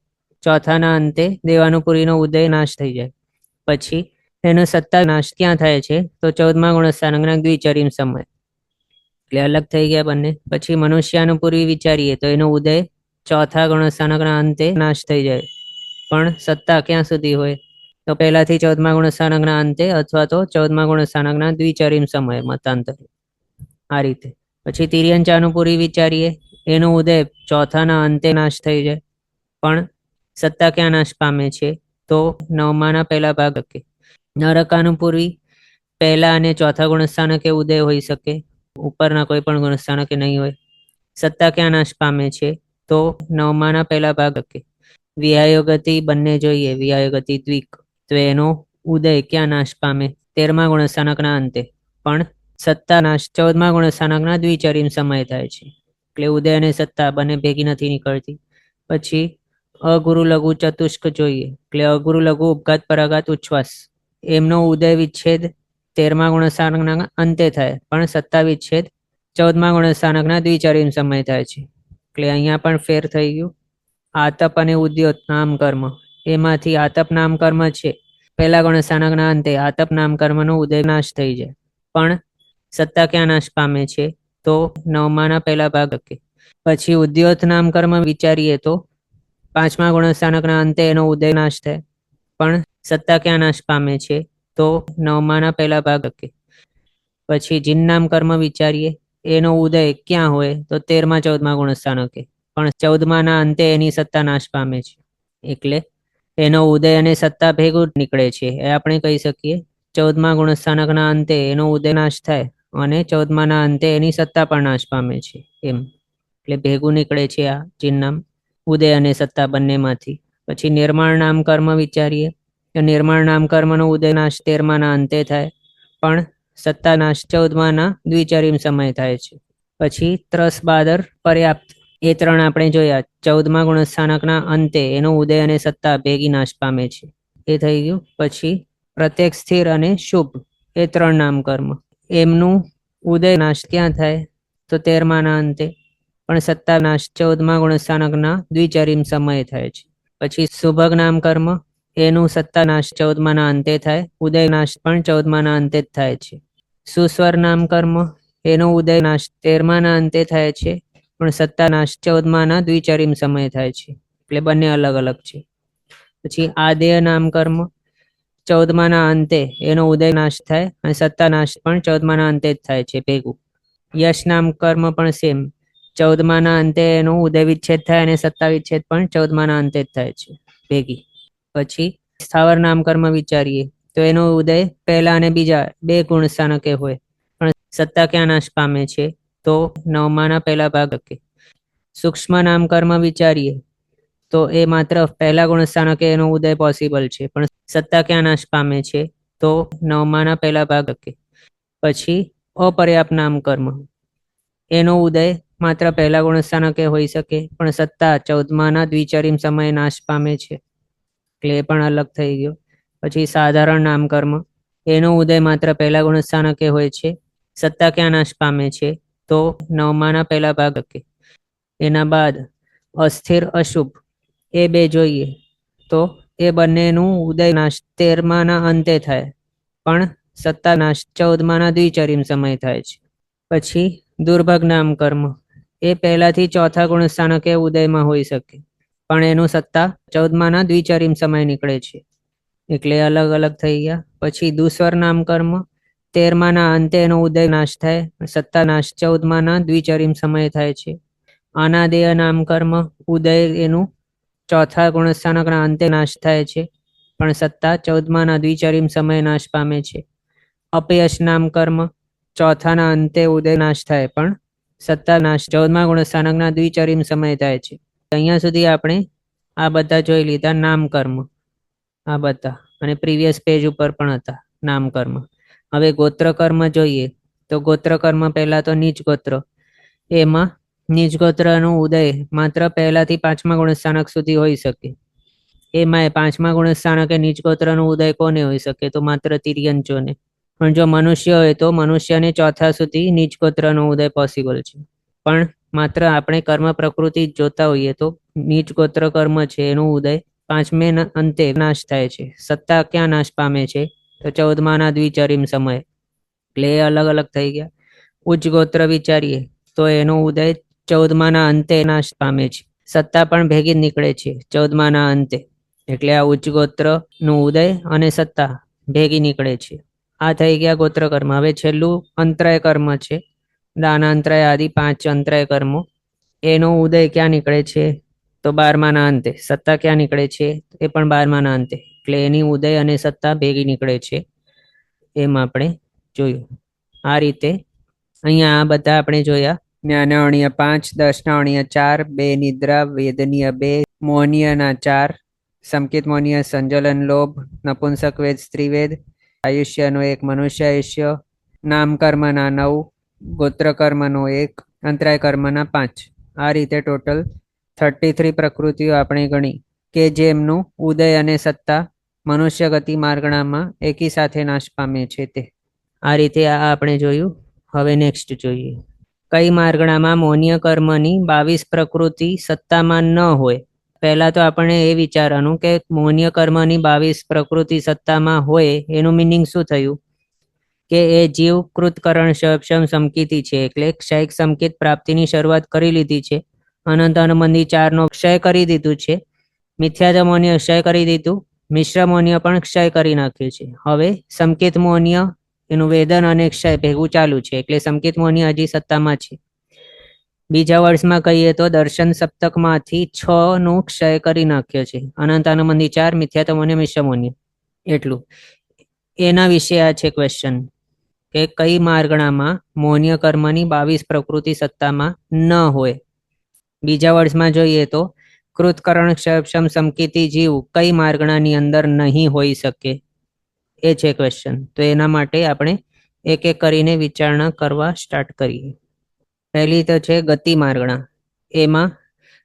ચોથાના અંતે દેવાનુપુરીનો ઉદય નાશ થઈ જાય. પછી એનો સત્તા નાશ ક્યાં થાય છે? તો 14મા ગુણસ્થાનકના દ્વિચરીમ સમય. એટલે અલગ થઈ ગયા બંને. પછી મનુષ્યાનુપુરી વિચારીએ તો એનો ઉદય ચોથા ગુણસ્થાનકના અંતે નાશ થઈ જાય, પણ સત્તા ક્યાં સુધી હોય? તો પહેલાથી 14મા ગુણસ્થાનકના અંતે, અથવા તો 14મા ગુણસ્થાનકના દ્વિચરીમ સમય, મતાંતરે. આ રીતે. પછી તિર્યંચાનુપુરી વિચારીએ, એનો ઉદય ચોથાના અંતે નાશ થઈ જાય, પણ સત્તા ક્યાં નાશ પામે છે? તો 9માના પહેલા ભાગ કે. નરકાનુપુરી પહેલા અને ચોથા ગુણસ્થાનકે ઉદય હોઈ શકે, ઉપરના કોઈ પણ ગુણસ્થાનકે નહીં હોય. સત્તા ક્યાં નાશ પામે છે? તો 9માના પહેલા ભાગ કે. વિહાયોગતિ બંને જોઈએ, વિહાયોગતિ દ્વિક, તો એનો ઉદય ક્યાં નાશ પામે? 13મા ગુણસ્થાનકના અંતે, પણ સત્તા નાશ 14મા ગુણસ્થાનકના દ્વિચરીમ સમય થાય છે. એટલે ઉદય અને સત્તા બંને ભેગી નથી નીકળતી. પછી અગુરુ લઘુ ચતુષ્ક જોઈએ, એટલે અગુરુ લઘુ ઉપઘાત પરાઘાત ઉચ્છ્વાસ, એમનો ઉદય વિચ્છેદ 13મા ગુણસ્થાનકના અંતે થાય, પણ સત્તા વિચ્છેદ 14મા ગુણસ્થાનકના દ્વિચરીમ સમય થાય છે. એટલે અહીંયા પણ ફેર થઈ ગયું. આતપ અને ઉદ્યોત નામકર્મ, એમાંથી આતપ નામકર્મ છે પહેલા ગુણસ્થાનકના અંતે, આતપ નામકર્મનો ઉદય નાશ થઈ જાય, પણ સત્તા ક્યાં નાશ પામે છે? તો 9માના પહેલા ભાગ કે. પછી ઉદ્યોત નામકર્મ વિચારીએ તો 5મા ગુણસ્થાનકના અંતે એનો ઉદય નાશ થાય, પણ સત્તા ક્યાં નાશ પામે છે? તો 9માના પહેલા ભાગ કે. પછી જીન નામકર્મ વિચારીએ, એનો ઉદય ક્યાં હોય? તો 13મા 14મા ગુણસ્થાનકે, પણ 14માના અંતે એની સત્તા નાશ પામે છે. એટલે એનો ઉદય અને સત્તા ભેગું નીકળે છે, એ આપણે કહી શકીએ 14મા ગુણસ્થાનકના અંતે એનો ઉદય નાશ થાય, અને 14માના અંતે એની સત્તા પણ નાશ પામે છે, એમ. એટલે ભેગું નીકળે છે આ ચિહ્નામ, ઉદય અને સત્તા બંનેમાંથી. પછી નિર્માણ નામકર્મ વિચારીએ તો નિર્માણ નામકર્મનો ઉદય નાશ 13માના અંતે થાય, પણ સત્તા નાશ 14માના દ્વિચરીમ સમય થાય છે. પછી ત્રસ બાદર પર્યાપ્ત, એ 3 આપણે જોયા. 14મા ગુણસ્થાનકના અંતે એનો ઉદય અને સત્તા ભેગી નાશ પામે છે, એ થઈ ગયું. પછી પ્રત્યેક સ્થિર અને શુભ, એ 3 નામકર્મ, એમનું ઉદય નાશ ક્યાં થાય? તો 13માના અંતે, પણ સત્તા નાશ 14મા ગુણસ્થાનકના દ્વિચરીમ સમય થાય છે. પછી સુભગ નામકર્મ, એનું સત્તા નાશ 14માના અંતે થાય, ઉદય નાશ પણ 14માના અંતે જ થાય છે. સુસ્વર નામકર્મ, એનો ઉદય નાશ 13માના અંતે થાય છે, પણ સત્તા નાશ 14માના દ્વિચરીમ સમય થાય છે. એટલે બંને અલગ અલગ છે. પછી આદેય નામકર્મ, 14માના અંતે એનો ઉદય નાશ થાય, અને સત્તા નાશ પણ 14માના અંતે જ થાય છે ભેગું. યશ નામકર્મ પણ સેમ, 14માના અંતે એનો ઉદય વિચ્છેદ થાય, અને સત્તા વિચ્છેદ પણ 14માના અંતે જ થાય છે ભેગી. પછી સ્થાવર નામકર્મ વિચારીએ તો એનો ઉદય પહેલા અને બીજા 2 ગુણસ્થાનકે હોય, પણ સત્તા ક્યાં નાશ પામે છે? તો 9માના પહેલા ભાગ કે. સૂક્ષ્મ નામકર્મ વિચારીએ તો એ માત્ર પહેલા ગુણસ્થાનકે એનો ઉદય પોસિબલ છે, પણ સત્તા ક્યાં નાશ પામે છે? તો 9માના પહેલા ભાગ કે. પછી અપર્યાપ્ત નામકર્મ, એનો ઉદય માત્ર પહેલા ગુણસ્થાનકે હોઈ શકે, પણ સત્તા 14માના દ્વિચરીમ સમયે નાશ પામે છે, એટલે એ પણ અલગ થઈ ગયો. પછી સાધારણ નામકર્મ, એનો ઉદય માત્ર પહેલા ગુણસ્થાનકે હોય છે, સત્તા ક્યાં નાશ પામે છે? તો 9માના પહેલા ભાગ કે. એના બાદ અસ્થિર અશુભ, એ 2 જોઈએ તો એ બંનેનું ઉદય નાશ 13માના અંતે થાય, પણ સત્તા નાશ 14માના દ્વિચરીમ સમય થાય છે. પછી દુર્ભગ નામકર્મ, એ પહેલાથી ચોથા ગુણસ્થાનકે ઉદયમાં હોઈ શકે, પણ એનું સત્તા 14માના દ્વિચરીમ સમય નીકળે છે, એટલે અલગ અલગ થઈ ગયા. પછી દુસ્વર નામકર્મ, 13માના અંતે એનો ઉદય નાશ થાય, સત્તા નાશ 14માના દ્વિચરીમ સમય થાય છે. અનાદેય નામકર્મ, ઉદય એનું ચોથા ગુણસ્થાનકના અંતે નાશ થાય છે, પણ સત્તા 14માના દ્વિચરીમ સમય નાશ પામે છે. અપયશ નામકર્મ, ચોથાના અંતે ઉદય નાશ થાય, પણ સત્તા નાશ 14મા ગુણસ્થાનકના દ્વિચરીમ સમય થાય છે. અહીંયા સુધી આપણે આ બધા જોઈ લીધા નામકર્મ, આ બધા, અને પ્રીવિયસ પેજ ઉપર પણ હતા નામકર્મ. હવે ગોત્રકર્મ જોઈએ તો ગોત્રકર્મ પહેલા તો નીચ ગોત્ર, એમાં નીચગોત્રનો ઉદય માત્ર પહેલાથી પાંચમા ગુણસ્થાનક સુધી હોઈ શકે. એમાં પાંચમા ગુણસ્થાનકે નીચગોત્રનો ઉદય કોને હોઈ શકે? તો માત્ર તિર્યંચોને. પણ જો મનુષ્ય હોય તો મનુષ્યને ચોથા સુધી નીચગોત્રનો ઉદય પોસિબલ છે. પણ માત્ર આપણે કર્મ પ્રકૃતિ જોતા હોઈએ તો નીચગોત્ર કર્મ છે એનો ઉદય પાંચમે અંતે નાશ થાય છે. સત્તા ક્યાં નાશ પામે છે? તો 14માના દ્વિચરિમ સમય. એટલે એ અલગ અલગ થઈ ગયા. ઉચ્ચ ગોત્ર વિચારીએ તો એનો ઉદય 14માના અંતે નાશ પામે છે. સત્તા પણ ભેગી નીકળે છે 14માના અંતે. એટલે આ ઉચ્ચ ગોત્રનું ઉદય અને સત્તા ભેગી નીકળે છે. આ થઈ ગયા ગોત્ર કર્મ. હવે છેલ્લું અંતરાય કર્મ છે. દાન અંતરાય આદિ 5 અંતરાય કર્મો. એનો ઉદય ક્યાં નીકળે છે? તો 12માના અંતે. સત્તા ક્યાં નીકળે છે? એ પણ 12માના અંતે. એટલે એની ઉદય અને સત્તા ભેગી નીકળે છે. એમ આપણે જોયું. આ રીતે અહીંયા આ બધા આપણે જોયા. જ્ઞાનાવણીય 5, દર્શનાવણીય 4, 2 નિદ્રા, વેદનીય 2, મોહનીયના 4, સંકેત મોહનીય સંજલન લોભ, નપુંસક વેદ સ્ત્રીવેદ, આયુષ્યનો 1, મનુષ્ય આયુષ્ય, નામકર્મના 9, ગોત્રકર્મનો 1, અંતરાય કર્મના 5. આ રીતે ટોટલ 33 પ્રકૃતિઓ આપણે ગણી કે જેમનું ઉદય અને સત્તા મનુષ્ય ગતિ માર્ગણામાં એકી સાથે નાશ પામે છે તે. આ રીતે આ આપણે જોયું. હવે નેક્સ્ટ જોઈએ. કઈ માર્ગણામાં મોહનીય કર્મની 22 પ્રકૃતિ સત્તામાં ન હોય? પહેલા તો આપણે એ વિચારવાનું કે મોહનીય કર્મની 22 પ્રકૃતિ સત્તામાં હોય એનું મિનિંગ શું થયું? કે એ જીવ કૃતકરણ સક્ષમ સમકિતિ છે. એટલે ક્ષયિક સંકેત પ્રાપ્તિની શરૂઆત કરી લીધી છે. અનંત અનુબંધી 4નો ક્ષય કરી દીધું છે. મિથ્યાત્વ મોહનીય ક્ષય કરી દીધું. મિશ્ર મોહનીય પણ ક્ષય કરી નાખ્યું છે. હવે સંકેત મોહનીય એનું વેદન અને ક્ષય ભેગું ચાલુ છે. એટલે સંકેત મોહનીય હજી સત્તામાં છે. બીજા વર્ષમાં કહીએ તો દર્શન સપ્તકમાંથી 6નું ક્ષય કરી નાખ્યો છે. અનંત અનુબંધી 4, મિથ્યાત્વ મોહનીય, મિશ્ર મોહનીય. એટલું. એના વિશે આ છે ક્વેશ્ચન કે કઈ માર્ગણામાં મોહનીય કર્મની 22 પ્રકૃતિ સત્તામાં ન હોય? બીજા વર્ષમાં જોઈએ તો કૃતકરણ સક્ષમ સમકિતિ જીવ કઈ માર્ગણાની અંદર નહીં હોઈ શકે? એ છે ક્વેશ્ચન. તો એના માટે આપણે એક એક કરીને વિચારણા કરવા સ્ટાર્ટ કરીએ. પહેલી તો છે ગતિ માર્ગણા. એમાં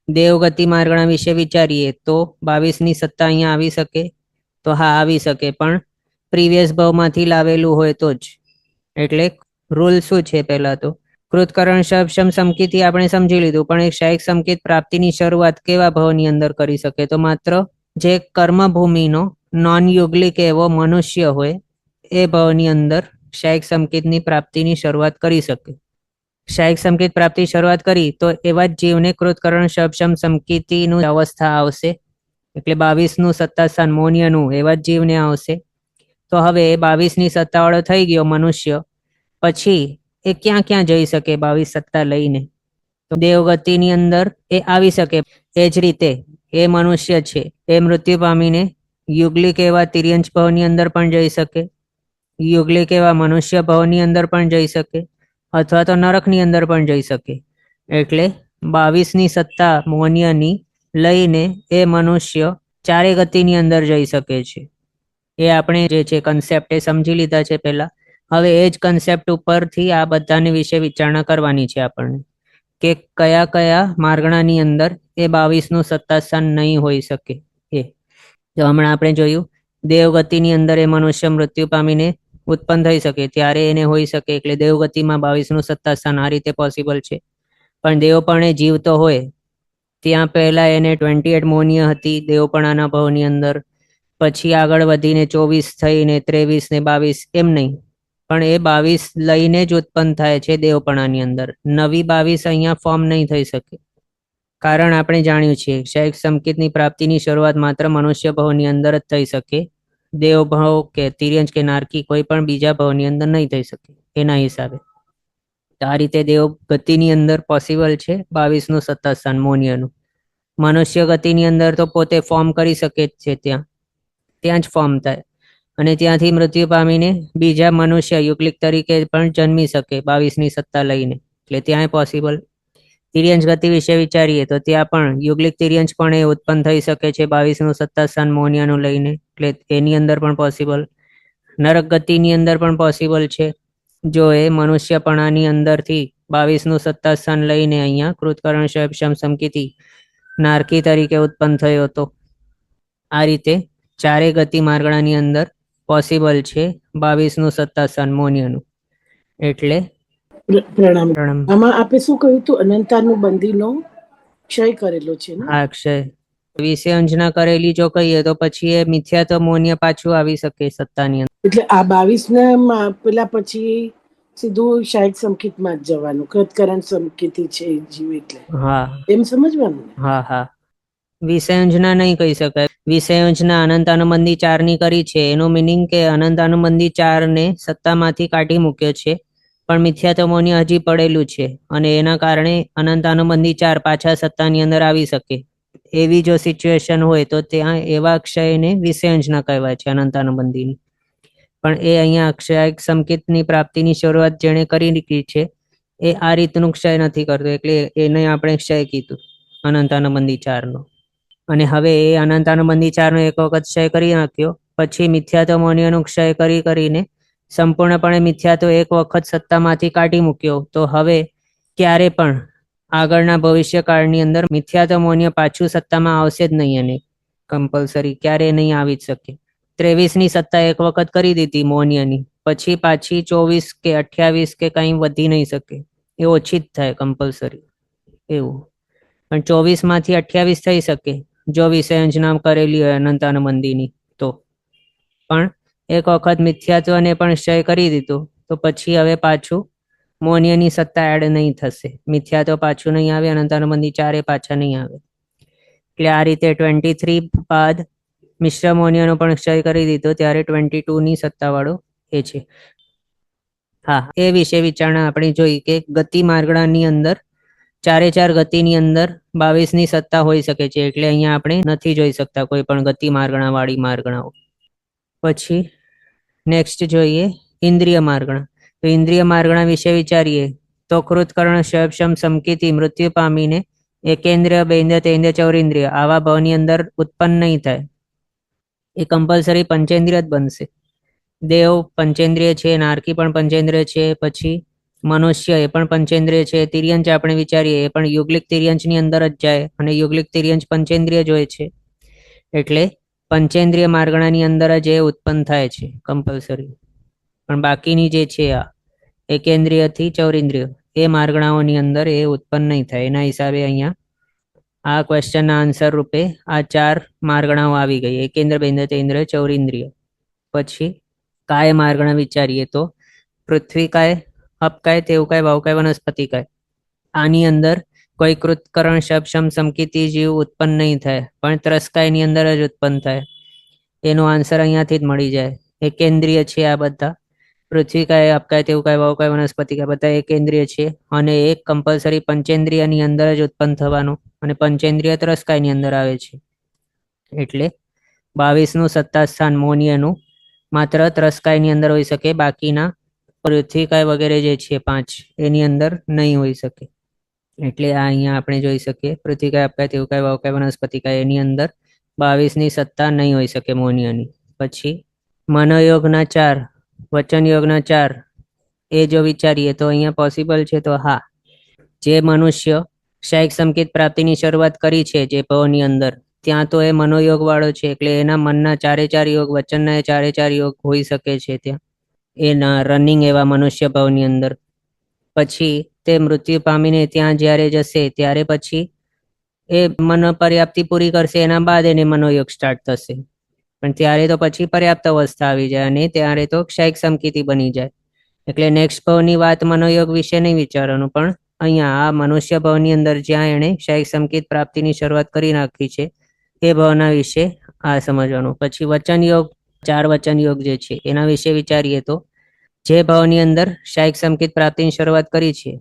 દેવગતિ માર્ગણા વિશે વિચારીએ તો 22ની સત્તા અહીંયા આવી શકે? તો હા, આવી શકે, પણ પ્રીવિયસ ભાવમાંથી લાવેલું હોય તો જ. એટલે રૂલ શું છે? પહેલા તો કૃતકરણ સક્ષમ સમકિતિ આપણે સમજી લીધું, પણ એક ક્ષયિક સંકેત પ્રાપ્તિની શરૂઆત કેવા ભાવની અંદર કરી શકે? તો માત્ર જે કર્મભૂમિનો નોન યુગલિક એવો મનુષ્ય હોય એ ભાવની અંદર ક્ષયિક સંકેતની પ્રાપ્તિની શરૂઆત કરી શકે. ક્ષયિક સંકેત પ્રાપ્તિ શરૂઆત કરી તો એવા જ જીવને કૃતકરણ સક્ષમ સમકિતિનું અવસ્થા આવશે. એટલે 22નું સત્તા સ્થાન મોહનીયનું એવા જ જીવને આવશે. તો હવે 22ની સત્તાવાળો થઈ ગયો મનુષ્ય, પછી એ ક્યાં ક્યાં જઈ શકે 22 સત્તા લઈને? તો દેવગતિની અંદર એ આવી શકે. એ જ રીતે એ મનુષ્ય છે એ મૃત્યુ પામીને યુગલિક એવા તિર્યંચ ભાવની અંદર પણ જઈ શકે, યુગલિક એવા મનુષ્ય ભાવની અંદર પણ જઈ શકે, અથવા તો નરકની અંદર પણ જઈ શકે. એટલે 22ની સત્તા મોહનીયની લઈને એ મનુષ્ય ચારે ગતિની અંદર જઈ શકે છે. એ આપણે જે છે કન્સેપ્ટ એ સમજી લીધા છે પહેલા. હવે એ જ કન્સેપ્ટ ઉપરથી આ બધાની વિશે વિચારણા કરવાની છે આપણને કે કયા કયા માર્ગણાની અંદર એ 22નું સત્તા સ્થાન નહીં હોઈ શકે. એ તો હમણાં આપણે જોયું દેવગતિની અંદર એ મનુષ્ય મૃત્યુ પામીને ઉત્પન્ન થઈ શકે ત્યારે એને હોઈ શકે. એટલે દેવગતિમાં 22નું સત્તા સ્થાન આ રીતે પોસિબલ છે. પણ દેવપણે જીવતો હોય ત્યાં પહેલા એને 28 મોહનીય હતી દેવપણાના ભાવની અંદર, પછી આગળ વધીને 24 થઈને 23 ને 22, એમ નહીં, પણ એ 22 લઈને જ ઉત્પન્ન થાય છે દેવપણાની અંદર. નવી 22 અહીંયા ફોર્મ નહીં થઈ શકે. કારણ આપણે જાણ્યું છે ક્ષયિક સંકેતની પ્રાપ્તિની શરૂઆત માત્ર મનુષ્ય ભાવની અંદર જ થઈ શકે. દેવ ભાવ કે તિર્યંચ કે નારકી કોઈ પણ બીજા ભાવની અંદર નહીં થઈ શકે એના હિસાબે. આ રીતે દેવ ગતિની અંદર પોસિબલ છે 22નું સત્તા સ્થાન મોહનીયનું. મનુષ્ય ગતિની અંદર તો પોતે ફોર્મ કરી શકે જ છે, ત્યાં જ ફોર્મ થાય અને ત્યાંથી મૃત્યુ પામીને બીજા મનુષ્ય યુગલિક તરીકે પણ જન્મી શકે 22ની સત્તા લઈને. એટલે ત્યાંય પોસિબલ. તિર્યંચ ગતિ વિશે વિચારીએ તો ત્યાં પણ યુગલિક તિર્યંચ પણ એ ઉત્પન્ન થઈ શકે છે 22નું સત્તા સ્થાન મોહનીયનું લઈને. એટલે એની અંદર પણ પોસિબલ. નરક ગતિની અંદર પણ પોસિબલ છે જો એ મનુષ્યપણાની અંદરથી 22નું સત્તા સ્થાન લઈને અહીંયા કૃતકર્ણ શમ સમકીતિ નારકી તરીકે ઉત્પન્ન થયો હતો. આ રીતે ચારે ગતિ માર્ગણાની અંદર પોસિબલ છે 22નું સત્તા સ્થાન મોનિયનું. એટલે પ્રણામ. આમાં આપે શું કહ્યું હતું? અનંતાનું બંધીનો ક્ષય કરેલો છે ને? આ ક્ષય વિશે અંજના કરેલી જો કહીએ તો પછી એ મિથ્યા તો મોનિય પાછું આવી શકે સત્તાની અંદર. એટલે આ 22 પેલા પછી સીધું શાયદ સંકિતમાં જ જવાનું. કૃતકરણ સંકિતિ છે જીવ એટલે. હા એમ સમજવાનું. હા હા, વિષયંજના નહીં કહી શકાય. વિષયંજના અનંતાનુબંધી 4 ની કરી છે. એનો મિનિંગ કે અનંતાનુબંધી 4 ને સત્તામાંથી કાઢી મૂક્યો છે, પણ મિથ્યાતમોની હજી પડેલું છે અને એના કારણે અનંતાનુબંધી 4 પાછા સત્તાની અંદર આવી શકે. એવી જો સિચ્યુએશન હોય તો ત્યાં એવા ક્ષયને વિષયંજના કહેવાય છે અનંતાનુબંધીની. પણ એ અહીંયા અક્ષય સંકેતની પ્રાપ્તિની શરૂઆત જેણે કરી દીધી છે એ આ રીતનું ક્ષય નથી કરતો, એટલે એને આપણે ક્ષય કીધું અનંતાનુબંધી 4 નો. અને હવે એ અનંતાનુબંધી 4 નો એક વખત ક્ષય કરી નાખ્યો, પછી મિથ્યાતમોનિયનો ક્ષય કરીને સંપૂર્ણપણે મિથ્યાતો એક વખત સત્તામાંથી કાઢી મૂક્યો. તો હવે ક્યારે પણ આગળના ભવિષ્યકાળની અંદર મિથ્યાતમોનિય પાછું સત્તામાં આવશે જ નહીં, અને કમ્પલસરી ક્યારે નહીં આવી જ શકે. 23ની સત્તા એક વખત કરી દીધી મોનિયની, પછી પાછી 24 કે 28 કે કંઈ વધી નહીં શકે, એ ઓછી જ થાય કમ્પલસરી એવું. પણ 24માંથી 28 થઈ શકે જો વિષયંજના કરેલી હોય અનંતાનુબંધીની તો. પણ એક વખત મિથ્યાત્વને પણ ક્ષય કરી દીધું તો પછી હવે પાછું મોનિયની સત્તા એડ નહીં થશે. મિથ્યાત્વ પાછું નહીં આવે, અનંતાનુબંધી 4 પાછા નહીં આવે. એટલે આ રીતે 23 બાદ મિશ્ર મોનિયનો પણ ક્ષય કરી દીધો, ત્યારે 22ની સત્તાવાળો એ છે. હા, એ વિશે વિચારણા આપણે જોઈ કે ગતિ માર્ગણાની અંદર 4 ગતિની અંદર 22ની સત્તા હોઈ શકે છે. એટલે અહીંયા આપણે નથી જોઈ શકતા કોઈ પણ ગતિ માર્ગણા વાળી માર્ગણાઓ. પછી નેક્સ્ટ જોઈએ ઇન્દ્રિય માર્ગણા. તો ઇન્દ્રિય માર્ગણા વિશે વિચારીએ તો કૃતકર્ણ શમ સમકીતિ મૃત્યુ પામીને એકેન્દ્રિય બેન્દ્ર તેન્દ્ર ચૌરેન્દ્રિય આવા ભાવની અંદર ઉત્પન્ન નહીં થાય. એ કમ્પલસરી પંચેન્દ્રિય જ બનશે. દેવ પંચેન્દ્રિય છે, નારકી પણ પંચેન્દ્રિય છે, પછી મનુષ્ય એ પણ પંચેન્દ્રિય છે. તિર્યંચ આપણે વિચારીએ એ પણ યુગલિક તિર્યંચની અંદર જ જાય, અને યુગલિક તિર્યંચ પંચેન્દ્રિય જ હોય છે. એટલે પંચેન્દ્રિય માર્ગણાની અંદર જ એ ઉત્પન્ન થાય છે કમ્પલસરી. પણ બાકીની જે છે આ એકેન્દ્રિયથી ચૌરેન્દ્રિય એ માર્ગણાઓની અંદર એ ઉત્પન્ન નહીં થાય. એના હિસાબે અહીંયા આ ક્વેશ્ચનના આન્સર રૂપે આ 4 માર્ગણાઓ આવી ગઈ: એકેન્દ્ર, બેન્દ્ર, તેન્દ્ર, ચૌરેન્દ્રિય. પછી કાય માર્ગણા વિચારીએ તો પૃથ્વી કાય, અપકાય, તેવકાય, વાવકાય, વનસ્પતિકાય. આની અંદર કોઈ કૃતકર્ણ શમ સમકીતિ જીવ ઉત્પન્ન નહીં થાય, પણ ત્રસ્કાયની અંદર જ ઉત્પન્ન થાય. એનો આન્સર અહીંયાથી જ મળી જાય. એકેન્દ્રિય છે આ બધા. પૃથ્વીકાય, અપકાય, તેવકાય, વાવકાય, વનસ્પતિકાય બધા એકેન્દ્રિય છે, અને એક કમ્પલસરી પંચેન્દ્રિયની અંદર જ ઉત્પન્ન થવાનું, અને પંચેન્દ્રિય ત્રસ્કાયની અંદર આવે છે. એટલે 22નું સત્તા સ્થાન મોનિયનું માત્ર ત્રસ્કાયની અંદર હોઈ શકે, બાકીના પૃથ્વીકાય વગેરે જે છે 5 એની અંદર નહીં હોઈ શકે. એટલે આ અહીંયા આપણે જોઈ શકીએ પૃથ્વીકાય, અપકાય, તેવકાય, વાવકાય, વનસ્પતિકાય એની અંદર 22ની સત્તા નહીં હોઈ શકે મોનિયની. પછી મનોયોગના 4, વચન યોગના 4 એ જો વિચારીએ તો અહીંયા પોસિબલ છે. તો હા, જે મનુષ્ય ક્ષયિક સંકેત પ્રાપ્તિની શરૂઆત કરી છે જે ભાવની અંદર, ત્યાં તો એ મનોયોગ વાળો છે, એટલે એના મનના 4 યોગ, વચનના 4 યોગ હોઈ શકે છે ત્યાં એના રનિંગ એવા મનુષ્ય ભાવની અંદર. પછી તે મૃત્યુ પામીને ત્યાં જ્યારે જશે ત્યારે પછી એ મનો પર્યાપ્તિ પૂરી કરશે, એના બાદ એને મનોયોગ સ્ટાર્ટ થશે. પણ ત્યારે તો પછી પર્યાપ્ત અવસ્થા આવી જાય, અને ત્યારે તો ક્ષયિક સમકીતિ બની જાય. એટલે નેક્સ્ટ ભાવની વાત મનોયોગ વિશે નહીં વિચારવાનું, પણ અહીંયા આ મનુષ્ય ભાવની અંદર જ્યાં એણે ક્ષયિક સંકેત પ્રાપ્તિની શરૂઆત કરી નાખી છે એ ભાવના વિશે આ સમજવાનું. પછી વચન યોગ, 4 વચન યોગ જે છે એના વિશે વિચારીએ તો જે ભાવની અંદર ક્ષયિક સંકેત પ્રાપ્તિની શરૂઆત કરી છે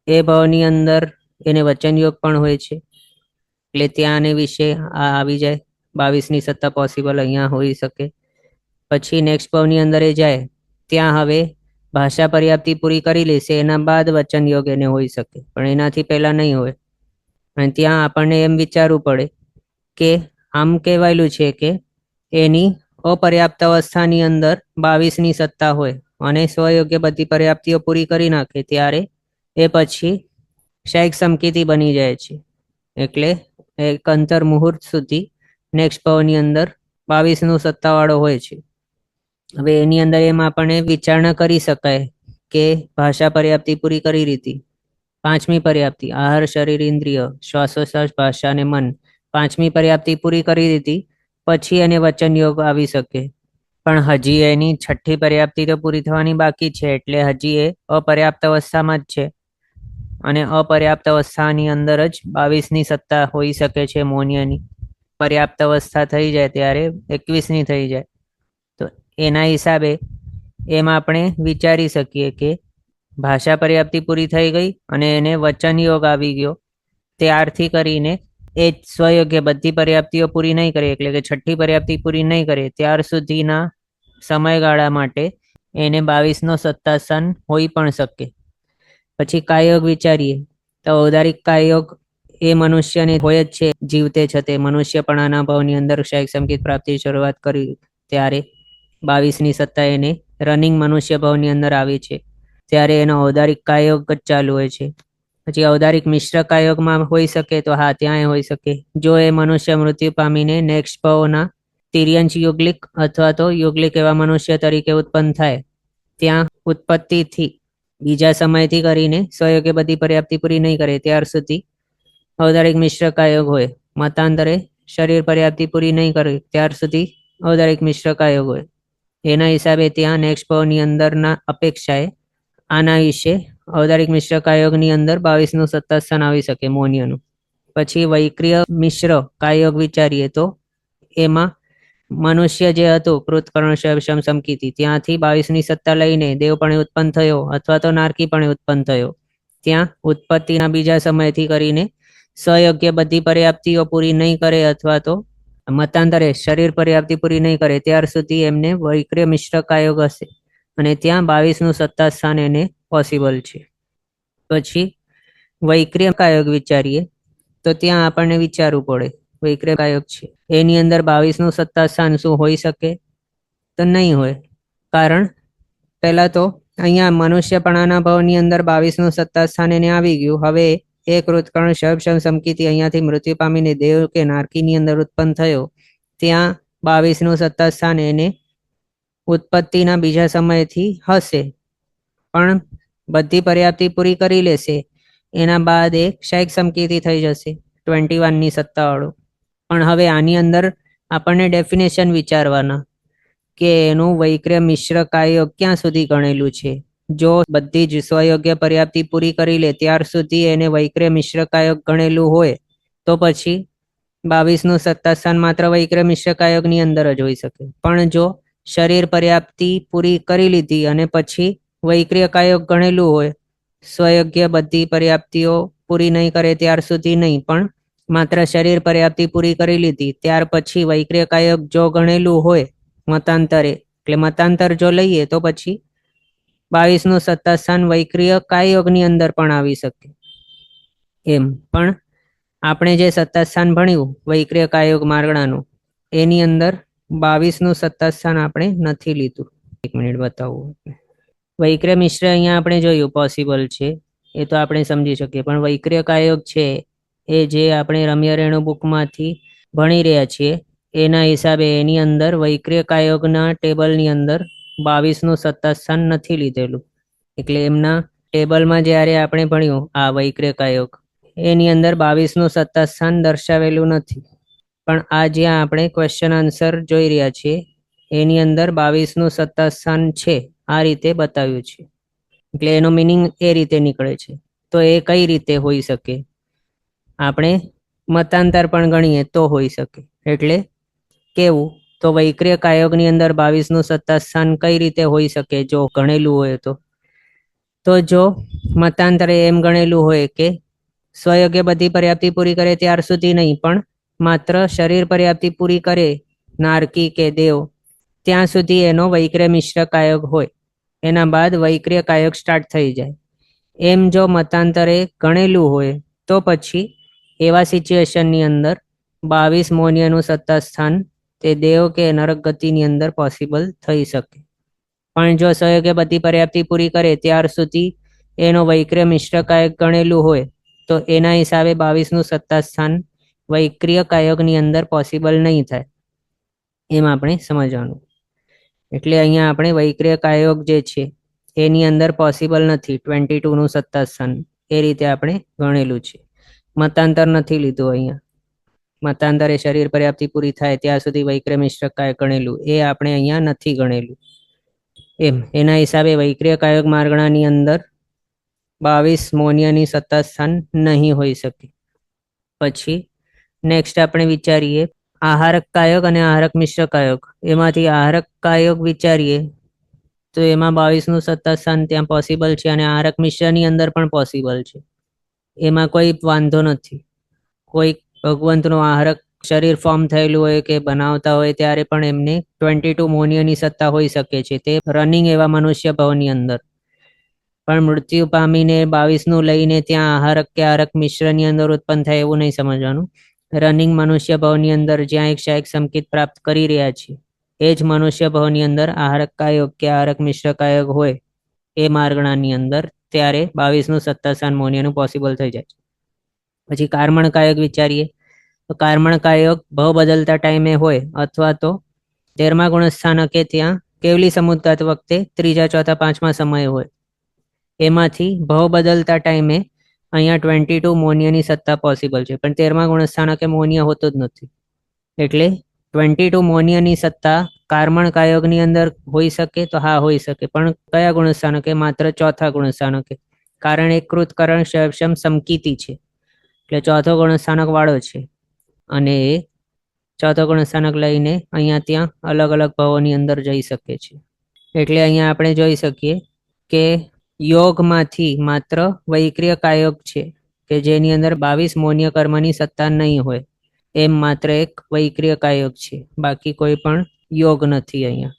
એ ભાવની અંદર એને વચન યોગ પણ હોય છે, એટલે ત્યાં વિશે આ આવી જાય. 22ની સત્તા પોસિબલ અહીંયા હોઈ શકે. પછી નેક્સ્ટ ભાવની અંદર એ જાય ત્યાં હવે ભાષા પર્યાપ્તિ પૂરી કરી લેશે, એના બાદ વચન યોગ એને હોઈ શકે, પણ એનાથી પહેલા નહીં હોય. અને ત્યાં આપણને એમ વિચારવું પડે કે આમ કહેવાયેલું છે કે એની અપર્યાપ્ત અવસ્થાની અંદર 22ની સત્તા હોય અને સ્વયોગ્ય બધી પર્યાપ્તિઓ પૂરી કરી નાખે ત્યારે એ પછી શાયિક સમકીતિ બની જાય છે. એટલે એક અંતર મુહૂર્ત સુધી નેક્સ્ટ ભાવની અંદર 22નું સત્તાવાળો હોય છે. હવે એની અંદર એમ આપણે વિચારણા કરી શકાય કે ભાષા પર્યાપ્તિ પૂરી કરી લીધી, પાંચમી પર્યાપ્તિ આહાર શરીર ઇન્દ્રિય શ્વાસોશ્વાસ ભાષા અને મન, પાંચમી પર્યાપ્તિ પૂરી કરી દીધી પછી એને વચન યોગ આવી શકે. પણ હજી એની છઠ્ઠી પર્યાપ્તિ તો પૂરી થવાની બાકી છે, એટલે હજી એ અપર્યાપ્ત અવસ્થામાં જ છે. અને અપર્યાપ્ત અવસ્થાની અંદર જ 22ની સત્તા હોઈ શકે છે મૌન્યની. પર્યાપ્ત અવસ્થા થઈ જાય ત્યારે 21ની થઈ જાય. તો એના હિસાબે એમ આપણે વિચારી શકીએ કે ભાષા પર્યાપ્તિ પૂરી થઈ ગઈ અને એને વચન યોગ આવી ગયો, ત્યારથી કરીને એ સ્વયોગ્ય બધી પર્યાપ્તિઓ પૂરી નહીં કરે, એટલે કે છઠ્ઠી પર્યાપ્તિ પૂરી નહીં કરે ત્યાર સુધીના સમયગાળા માટે એને 22નો સત્તાસ્થાન હોઈ પણ શકે. પછી કાયયોગ વિચારીએ તો ઔદારિક કાયયોગ એ મનુષ્યને હોય જ છે, જીવતે છતે મનુષ્યપણાના ભાવની અંદર શાયિક સંકેત પ્રાપ્તિ શરૂઆત કરી ત્યારે 22ની સત્તા એને રનિંગ મનુષ્ય ભાવની અંદર આવી છે, ત્યારે એનો ઔદારિક કાયયોગ જ ચાલુ હોય છે. પછી ઔદારિક મિશ્ર કાયયોગમાં હોઈ શકે તો હા, ત્યાં હોઈ શકે. જો એ મનુષ્ય મૃત્યુ પામીને નેક્સ્ટ ભાવના તિર્યંશ યુગલિક અથવા તો યુગલિક એવા મનુષ્ય તરીકે ઉત્પન્ન થાય, ત્યાં ઉત્પત્તિથી બીજા સમયથી કરીને સ્વયોગ્ય બધી પર્યાપ્તિ પૂરી નહીં કરે ત્યાર સુધી ઔદારિક મિશ્ર કાયયોગ હોય. મતાંતરે શરીર પર્યાપ્તિ પૂરી નહીં કરે ત્યાર સુધી ઔદારિક મિશ્ર કાયયોગ હોય. એના હિસાબે ત્યાં નેક્સ્ટ ભાવની અંદરના અપેક્ષાએ આના વિશે ઔદારિક મિશ્ર કાયયોગની અંદર 22નું સત્તાસ્થાન આવી શકે મૌન્યનું. પછી વૈક્રિય મિશ્ર કાયયોગ વિચારીએ તો એમાં મનુષ્ય જે હતું કૃતકર્ણ શમ સમકીતિ, ત્યાંથી 22ની સત્તા લઈને દેવપણે ઉત્પન્ન થયો અથવા તો નારકીપણે ઉત્પન્ન થયો. ત્યાં ઉત્પત્તિના બીજા સમયથી કરીને સ્વયોગ્ય બધી પર્યાપ્તિઓ પૂરી નહીં કરે અથવા તો મતાંતરે શરીર પર્યાપ્તિ પૂરી નહીં કરે ત્યાર સુધી એમને વૈક્રિય મિશ્ર કાયયોગ હશે અને ત્યાં 22નું સત્તાસ્થાન એને પોસિબલ છે. પછી વૈક્રિય કાયયોગ વિચારીએ તો ત્યાં આપણને વિચારવું પડે વૈક્રિય કાયયોગ છે એની અંદર 22નું સત્તાસ્થાન શું હોઈ શકે? તો નહીં હોય. કારણ પહેલા તો અહીંયા મનુષ્યપણાના ભાવની અંદર 22નું સત્તાસ્થાન એને આવી ગયું. હવે એ કૃતકર્ણ શમ સમકીતિ અહીંયાથી મૃત્યુ પામીને દેવ કે નારકીની અંદર ઉત્પન્ન થયો, ત્યાં 22નું સત્તાસ્થાન એને ઉત્પત્તિના બીજા સમયથી હશે, પણ બધી પર્યાપ્તિ પૂરી કરી લેશે. એના બાદ એક શાયિક સમકીતિ થઈ જશે 21ની સત્તાવાળો. પણ હવે આની અંદર આપણને ડેફિનેશન વિચારવાના કે એનું વૈક્રિય મિશ્ર કાયયોગ ક્યાં સુધી ગણેલું છે. જો બધી જ સ્વયોગ્ય પર્યાપ્તિ પૂરી કરી લે ત્યાર સુધી એને વૈક્રિય મિશ્ર કાયયોગ ગણેલું હોય તો પછી 22નું સત્તાસ્થાન માત્ર વૈક્રિય મિશ્ર કાયયોગની અંદર જ હોઈ શકે. પણ જો શરીર પર્યાપ્તિ પૂરી કરી લીધી અને પછી વૈક્રિય કાયયોગ ગણેલું હોય, સ્વયોગ્ય બધી પર્યાપ્તિઓ પૂરી નહીં કરે ત્યાર સુધી નહીં, પણ માત્ર શરીર પર્યાપ્તિ પૂરી કરી લીધી ત્યાર પછી વૈક્રિય કાયયોગ જો ગણેલું હોય મતાંતરે, એટલે મતાંતર જો લઈએ તો પછી 22નું સત્તાસ્થાન વૈક્રિય કાયયોગની અંદર પણ આવી શકે. એમ પણ આપણે જે સત્તાસ્થાન ભણ્યું વૈક્રિય કાયયોગ માર્ગણાનું, એની અંદર 22નું સત્તાસ્થાન આપણે નથી લીધું. એક મિનિટ બતાવું. વૈક્રિય મિશ્ર અહીંયા આપણે જોયું પોસિબલ છે, એ તો આપણે સમજી શકીએ, પણ વૈક્રિય કાયયોગ છે એ જે આપણે રમ્ય રેણુ બુકમાંથી ભણી રહ્યા છીએ એના હિસાબે એની અંદર વૈક્રિય કાયયોગના ટેબલની અંદર 22નું સત્તાસ્થાન નથી લીધેલું. એટલે એમના ટેબલમાં જ્યારે આપણે ભણ્યું આ વૈક્રિય કાયયોગ એની અંદર 22નું સત્તાસ્થાન દર્શાવેલું નથી. પણ આ જ્યાં આપણે ક્વેશ્ચન આન્સર જોઈ રહ્યા છીએ એની અંદર 22નું સત્તાસ્થાન છે, આ રીતે બતાવ્યું છે. એટલે એનો મિનિંગ એ રીતે નીકળે છે. તો એ કઈ રીતે હોઈ શકે? આપણે મતાંતર પણ ગણીએ તો હોઈ શકે. એટલે કેવું? તો વૈક્રિય કાયયોગની અંદર 22નું સત્તાસ્થાન કઈ રીતે હોઈ શકે જો ગણેલું હોય તો જો મતાંતરે એમ ગણેલું હોય કે સ્વયોગ્ય બધી પર્યાપ્તિ પૂરી કરે ત્યાર સુધી નહીં, પણ માત્ર શરીર પર્યાપ્તિ પૂરી કરે નારકી કે દેવ ત્યાં સુધી એનો વૈક્રિય મિશ્ર કાયયોગ હોય, એના બાદ વૈક્રિય કાયયોગ સ્ટાર્ટ થઈ જાય. એમ જો મતાંતરે ગણેલું હોય તો પછી એવા સિચ્યુએશનની અંદર 22 મૌન્યનું સત્તાસ્થાન તે દેવ કે નરક ગતિની અંદર પોસિબલ થઈ શકે. પણ જો સહયોગે બધી પર્યાપ્તિ પૂરી કરે ત્યાર સુધી એનો વૈક્રિય મિશ્ર કાયક ગણેલું હોય તો એના હિસાબે 22નું સત્તા સ્થાન વૈક્રિય કાયકની અંદર પોસિબલ નહીં થાય, એમ આપણે સમજવાનું. એટલે અહીંયા આપણે વૈક્રિય કાયક જે છે એની અંદર પોસિબલ નથી 22નું સત્તા સ્થાન, એ રીતે આપણે ગણેલું છે. મતાંતર નથી લીધું અહીંયા. મતાંતરે શરીર પર્યાપ્તિ પૂરી થાય ત્યાં સુધી વૈક્રિય મિશ્ર કાયક ગણેલું, એ આપણે અહીંયા નથી ગણેલું. એમ એના હિસાબે વૈક્રિય કાયક માર્ગણાની અંદર 22 મોનિયાની સત્તા સ્થાન નહીં હોઈ શકે. પછી નેક્સ્ટ આપણે વિચારીએ આહારક કાયક અને આહારક મિશ્ર કાયક. એમાંથી આહારક કાયક વિચારીએ તો એમાં 22નું સત્તા સ્થાન ત્યાં પોસિબલ છે અને આહારક મિશ્રની અંદર પણ પોસિબલ છે, એમાં કોઈ વાંધો નથી. કોઈ ભગવંતનું આહારક શરીર ફોર્મ થયેલું હોય કે બનાવતા હોય ત્યારે પણ એમને 22 મોનિયાની સત્તા હોઈ શકે છે, તે રનિંગ એવા મનુષ્ય ભાવની અંદર. પણ મૃત્યુ પામીને 22નું લઈને ત્યાં આહારક કે આહારક મિશ્રની અંદર ઉત્પન્ન થાય એવું નહીં સમજવાનું. રનિંગ મનુષ્ય ભાવની અંદર જ્યાં એક શાયક સંકેત પ્રાપ્ત કરી રહ્યા છે એ જ મનુષ્ય ભાવની અંદર આહારક કાયક કે આહારક મિશ્ર કાયક હોય એ માર્ગણાની અંદર, ત્યારે 22નું સત્તા સ્થાન મોનિયાનું પોસિબલ થઈ જાય છે. પછી કાર્મણ કાયક વિચારીએ તો કાર્મણ કાયક ભાવ બદલતા ટાઈમે હોય અથવા તો 13મા ગુણસ્થાનકે ત્યાં કેવલી સમુદ્ગાત વખતે 3જા 4થા 5મા સમય હોય. એમાંથી ભાવ બદલતા ટાઈમે અહીંયા 22 મોનિયાની સત્તા પોસિબલ છે, પણ 13મા ગુણસ્થાનકે મોનિયા હોતો જ નથી. એટલે 22 મોનિયાની સત્તા કાર્મણ કાયકની અંદર હોઈ શકે તો હા હોઈ શકે, પણ કયા ગુણસ્થાનકે? માત્ર 4થા ગુણસ્થાનકે. કારણ એક કૃતકરણ ક્ષયક્ષમ સમકીતી છે એટલે 4થો ગુણસ્થાનક વાળો છે અને એ 4થો ગુણસ્થાનક લઈને અહીંયા ત્યાં અલગ અલગ ભાવોની અંદર જઈ શકે છે. એટલે અહીંયા આપણે જોઈ શકીએ કે યોગમાંથી માત્ર વૈક્રિય કાયક છે કે જેની અંદર 22 મોનિય કર્મની સત્તા નહીં હોય, એમ માત્ર એક વૈક્રિય કાયક છે, બાકી કોઈ પણ યોગ નથી અહીંયા.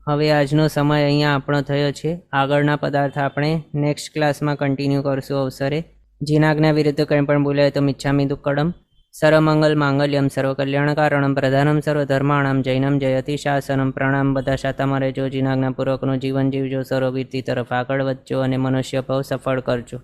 હવે આજનો સમય અહીંયા આપણો થયો છે. આગળના પદાર્થ આપણે નેક્સ્ટ ક્લાસમાં કન્ટિન્યુ કરશું અવસરે. જીનાજ્ઞા વિરુદ્ધ કંઈ પણ બોલાય તો મિચ્છામિ દુક્કડમ. સર્વમંગલ માંગલ્યમ સર્વકલ્યાણકારણમ પ્રધાનમ સર્વધર્માણામ જૈનમ જયતિ શાસનમ. પ્રણામ. બધા શાતામાં રહેજો, જીનાજ્ઞાપૂર્વકનું જીવન જીવજો, સર્વવીરતી તરફ આગળ વધજો અને મનુષ્ય ભાવ સફળ કરજો.